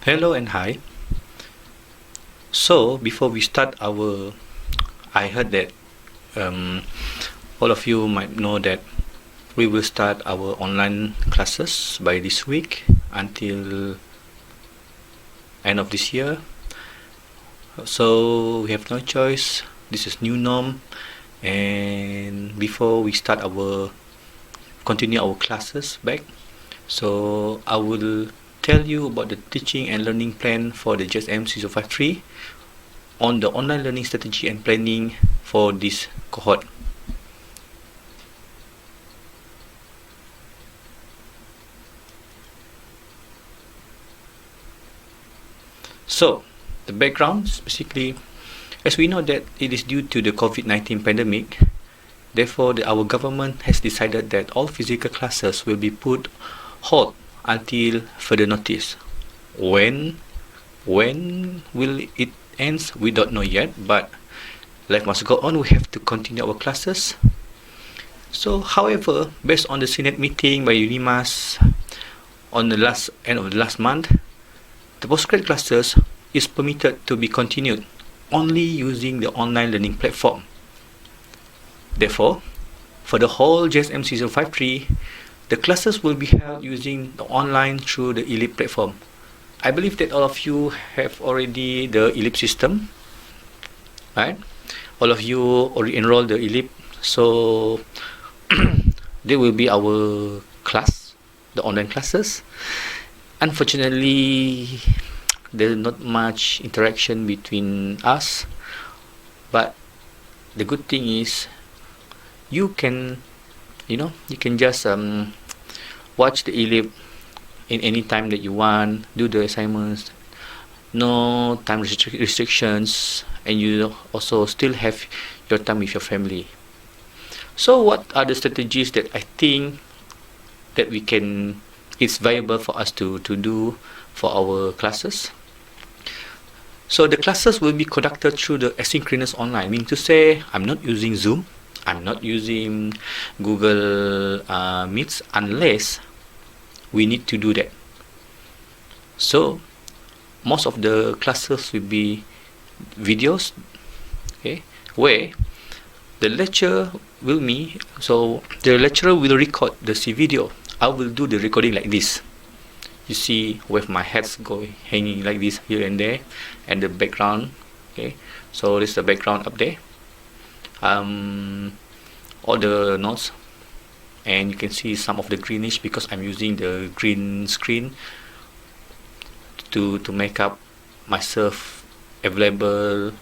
Hello and hi. So before we start I heard that all of you might know that we will start our online classes by this week until end of this year. So we have no choice. This is new norm, and before we start continue our classes back, so I will tell you about the teaching and learning plan for the JSM6053 on the online learning strategy and planning for this cohort. So the background is basically, as we know that it is due to the COVID-19 pandemic, therefore our government has decided that all physical classes will be put hold until further notice. When will it end? We don't know yet, but life must go on. We have to continue our classes. So, however, based on the Senate meeting by UNIMAS on the end of the last month, the postgrad classes is permitted to be continued only using the online learning platform. Therefore, for the whole JSM6053, the classes will be held using the online through the ELIP platform. I believe that all of you have already the ELIP system, right? All of you already enrolled the ELIP, so there will be our class, the online classes. Unfortunately, there's not much interaction between us, but the good thing is you can just watch the ELIP in any time that you want, do the assignments, no time restrictions, and you also still have your time with your family. So what are the strategies that I think that it's viable for us to do for our classes? So the classes will be conducted through the asynchronous online, meaning to say I'm not using Zoom, I'm not using Google Meets unless we need to do that. So most of the classes will be videos, okay, where the lecturer the lecturer will record the video. I will do the recording like this. You see, with my heads hanging like this here and there, and the background. Okay, so this is the background up there. All the notes, and you can see some of the greenish because I'm using the green screen to make up myself available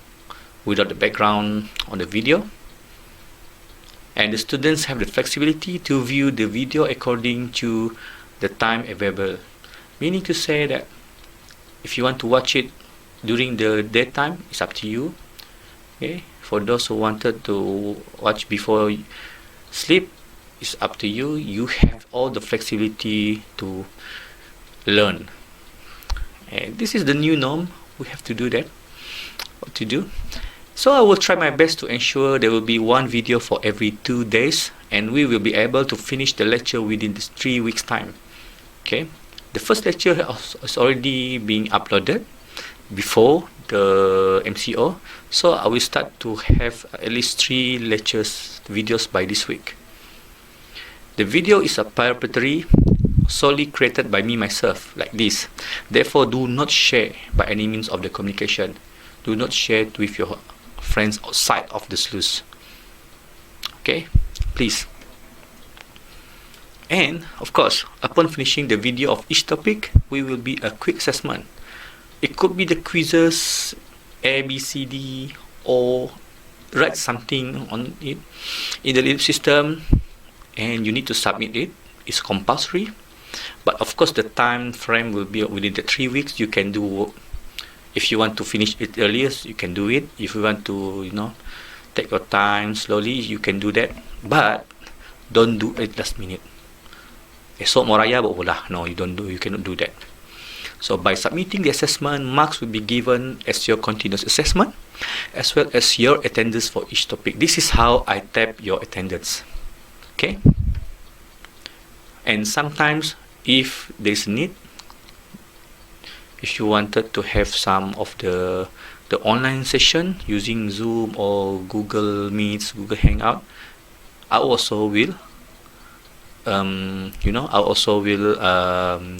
without the background on the video. And the students have the flexibility to view the video according to the time available, meaning to say that if you want to watch it during the daytime, it's up to you. Okay, for those who wanted to watch before sleep, it's up to you. You have all the flexibility to learn, and this is the new norm. We have to do that. What to do? So I will try my best to ensure there will be one video for every 2 days, and we will be able to finish the lecture within this 3 weeks time. Okay, the first lecture is already being uploaded before the MCO, so I will start to have at least 3 lectures videos by this week. The video is a proprietary, solely created by me myself, like this. Therefore, do not share by any means of the communication. Do not share it with your friends outside of the SLUSE. Okay, please. And of course, upon finishing the video of each topic, we will be a quick assessment. It could be the quizzes A, B, C, D, or write something on it in the ELIP system, and you need to submit it. It's compulsory, but of course the time frame will be within the 3 weeks. You can do, if you want to finish it earliest, you can do it. If you want to take your time slowly, you can do that, but don't do it last minute. Esok mau raya bawa no, you cannot do that. So by submitting the assessment, marks will be given as your continuous assessment as well as your attendance for each topic. This is how I tap your attendance. Okay, and sometimes if there's need, if you wanted to have some of the online session using Zoom or Google Meets, Google Hangout, I also will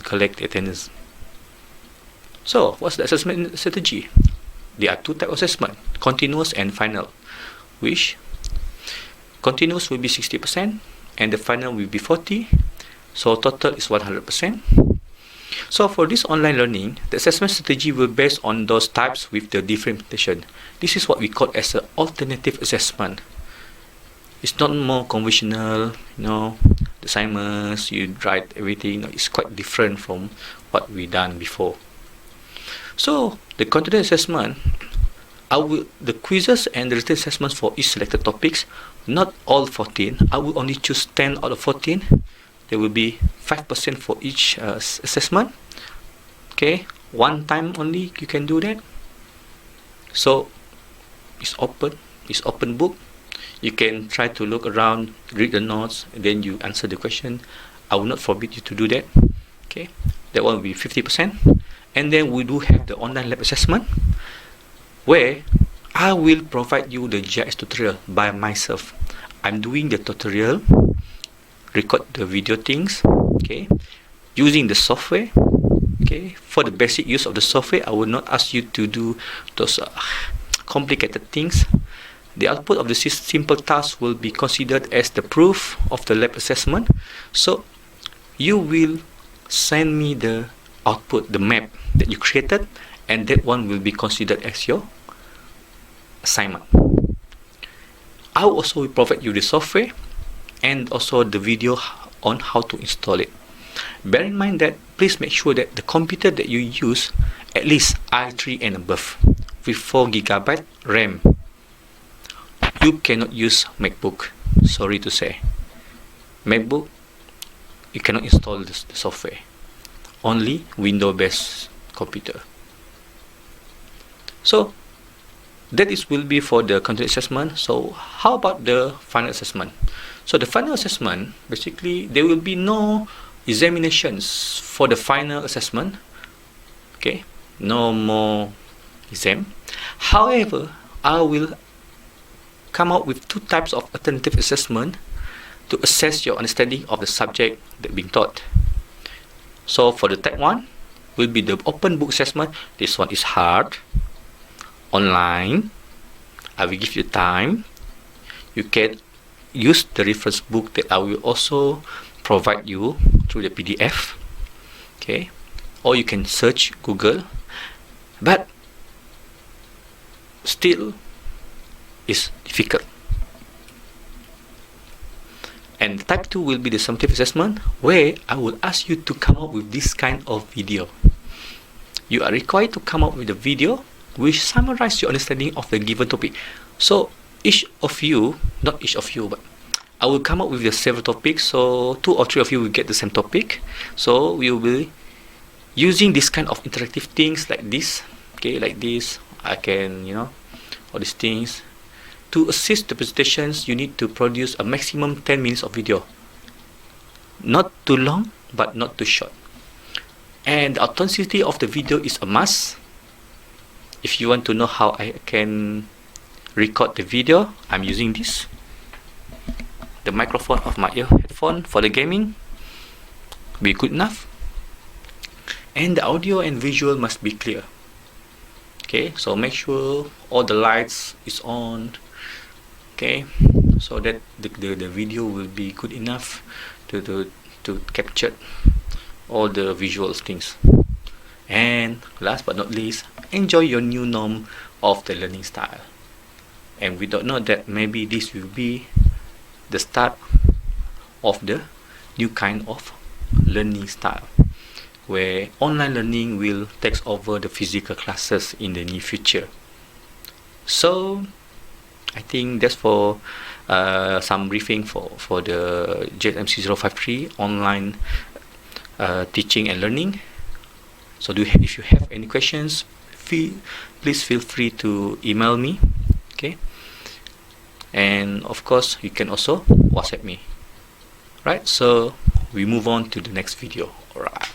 collect attendance. So what's the assessment strategy? There are two types of assessment, continuous and final, which continuous will be 60% and the final will be 40%, so total is 100%. So for this online learning, the assessment strategy will be based on those types with the different implementation. This is what we call as an alternative assessment. It's not more conventional, the assignments, you write everything, it's quite different from what we done before. So the continuous assessment, the quizzes and the written assessments for each selected topics, not all 14, I will only choose 10 out of 14. There will be 5% for each assessment. Okay, one time only you can do that. So it's open book. You can try to look around, read the notes, and then you answer the question. I will not forbid you to do that. Okay, that one will be 50%. And then we do have the online lab assessment, where I will provide you the GIS tutorial by myself. I'm doing the tutorial, record the video things, okay, using the software. Okay, for the basic use of the software, I will not ask you to do those complicated things. The output of the simple task will be considered as the proof of the lab assessment. So you will send me the output, the map that you created, and that one will be considered as your assignment. I will also provide you the software and also the video on how to install it. Bear in mind that please make sure that the computer that you use at least i3 and above with 4GB RAM. You cannot use MacBook, sorry to say. MacBook, you cannot install the software. Only Windows-based computer. So that will be for the content assessment. So how about the final assessment? So the final assessment, basically there will be no examinations for the final assessment. Okay, no more exam. However, I will come out with two types of alternative assessment to assess your understanding of the subject that being taught. So for the type 1 will be the open book assessment. This one is hard, online. I will give you time. You can use the reference book that I will also provide you through the PDF. Okay, or you can search Google, but still is difficult. And type 2 will be the summative assessment, where I will ask you to come up with this kind of video. You are required to come up with a video which summarizes your understanding of the given topic. So each of you, not each of you, but I will come up with the several topics, so 2 or 3 of you will get the same topic. So we will be using this kind of interactive things like this. Okay, like this, I can, all these things. To assist the presentations, you need to produce a maximum 10 minutes of video. Not too long, but not too short. And the authenticity of the video is a must. If you want to know how I can record the video, I'm using this. The microphone of my headphone for the gaming be good enough. And the audio and visual must be clear. Okay, so make sure all the lights is on. Okay, so that the video will be good enough to capture all the visual things. And last but not least, enjoy your new norm of the learning style. And we don't know that maybe this will be the start of the new kind of learning style, where online learning will take over the physical classes in the near future. So I think that's for some briefing for the JSM6053 online teaching and learning. So if you have any questions, please feel free to email me. Okay, and of course you can also WhatsApp me. Right, so we move on to the next video. Alright.